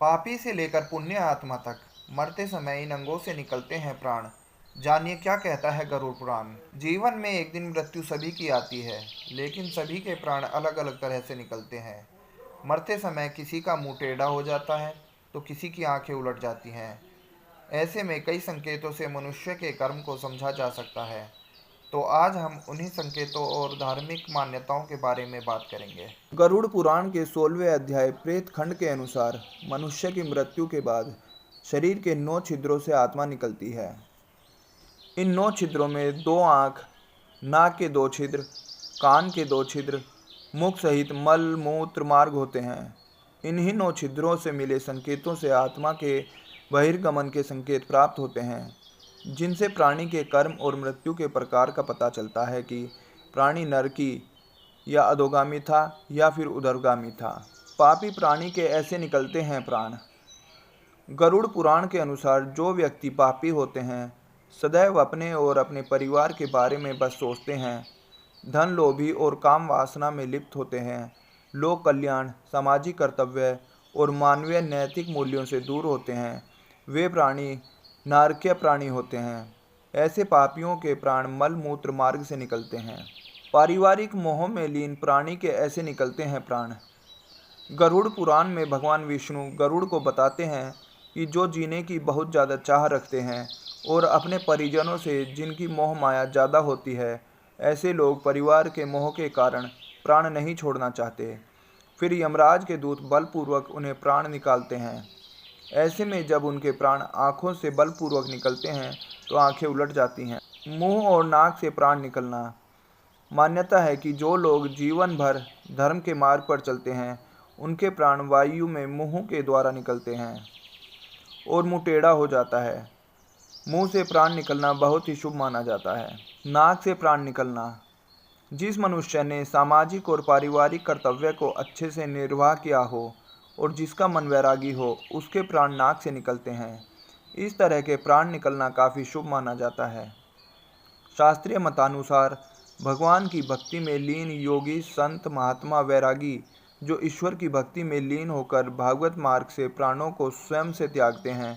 पापी से लेकर पुण्य आत्मा तक मरते समय इन अंगों से निकलते हैं प्राण। जानिए क्या कहता है गरुड़ पुराण। जीवन में एक दिन मृत्यु सभी की आती है, लेकिन सभी के प्राण अलग अलग तरह से निकलते हैं। मरते समय किसी का मुंह टेढ़ा हो जाता है, तो किसी की आंखें उलट जाती हैं। ऐसे में कई संकेतों से मनुष्य के कर्म को समझा जा सकता है। तो आज हम उन्हीं संकेतों और धार्मिक मान्यताओं के बारे में बात करेंगे। गरुड़ पुराण के 16वें अध्याय प्रेत खंड के अनुसार मनुष्य की मृत्यु के बाद शरीर के 9 छिद्रों से आत्मा निकलती है। इन 9 छिद्रों में 2 आँख, नाक के 2 छिद्र, कान के 2 छिद्र, मुख सहित मल मूत्र मार्ग होते हैं। इन्हीं 9 छिद्रों से मिले संकेतों से आत्मा के बहिर्गमन के संकेत प्राप्त होते हैं, जिनसे प्राणी के कर्म और मृत्यु के प्रकार का पता चलता है कि प्राणी नरकी या अधोगामी था या फिर उधरगामी था। पापी प्राणी के ऐसे निकलते हैं प्राण। गरुड़ पुराण के अनुसार जो व्यक्ति पापी होते हैं, सदैव अपने और अपने परिवार के बारे में बस सोचते हैं, धन लोभी और काम वासना में लिप्त होते हैं, लोक कल्याण, सामाजिक कर्तव्य और मानवीय नैतिक मूल्यों से दूर होते हैं, वे प्राणी नारकीय प्राणी होते हैं। ऐसे पापियों के प्राण मल मूत्र मार्ग से निकलते हैं। पारिवारिक मोह में लीन प्राणी के ऐसे निकलते हैं प्राण। गरुड़ पुराण में भगवान विष्णु गरुड़ को बताते हैं कि जो जीने की बहुत ज़्यादा चाह रखते हैं और अपने परिजनों से जिनकी मोह माया ज़्यादा होती है, ऐसे लोग परिवार के मोह के कारण प्राण नहीं छोड़ना चाहते। फिर यमराज के दूत बलपूर्वक उन्हें प्राण निकालते हैं। ऐसे में जब उनके प्राण आँखों से बलपूर्वक निकलते हैं तो आँखें उलट जाती हैं। मुंह और नाक से प्राण निकलना। मान्यता है कि जो लोग जीवन भर धर्म के मार्ग पर चलते हैं, उनके प्राण वायु में मुंह के द्वारा निकलते हैं और मुंह टेढ़ा हो जाता है। मुंह से प्राण निकलना बहुत ही शुभ माना जाता है। नाक से प्राण निकलना। जिस मनुष्य ने सामाजिक और पारिवारिक कर्तव्य को अच्छे से निर्वाह किया हो और जिसका मन वैरागी हो, उसके प्राण नाक से निकलते हैं। इस तरह के प्राण निकलना काफ़ी शुभ माना जाता है। शास्त्रीय मतानुसार भगवान की भक्ति में लीन योगी, संत, महात्मा, वैरागी जो ईश्वर की भक्ति में लीन होकर भागवत मार्ग से प्राणों को स्वयं से त्यागते हैं,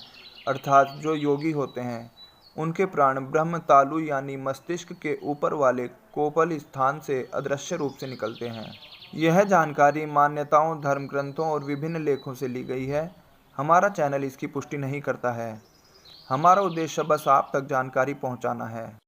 अर्थात जो योगी होते हैं, उनके प्राण ब्रह्म तालु यानी मस्तिष्क के ऊपर वाले कोपल स्थान से अदृश्य रूप से निकलते हैं। यह जानकारी मान्यताओं, धर्म ग्रंथों और विभिन्न लेखों से ली गई है। हमारा चैनल इसकी पुष्टि नहीं करता है। हमारा उद्देश्य बस आप तक जानकारी पहुंचाना है।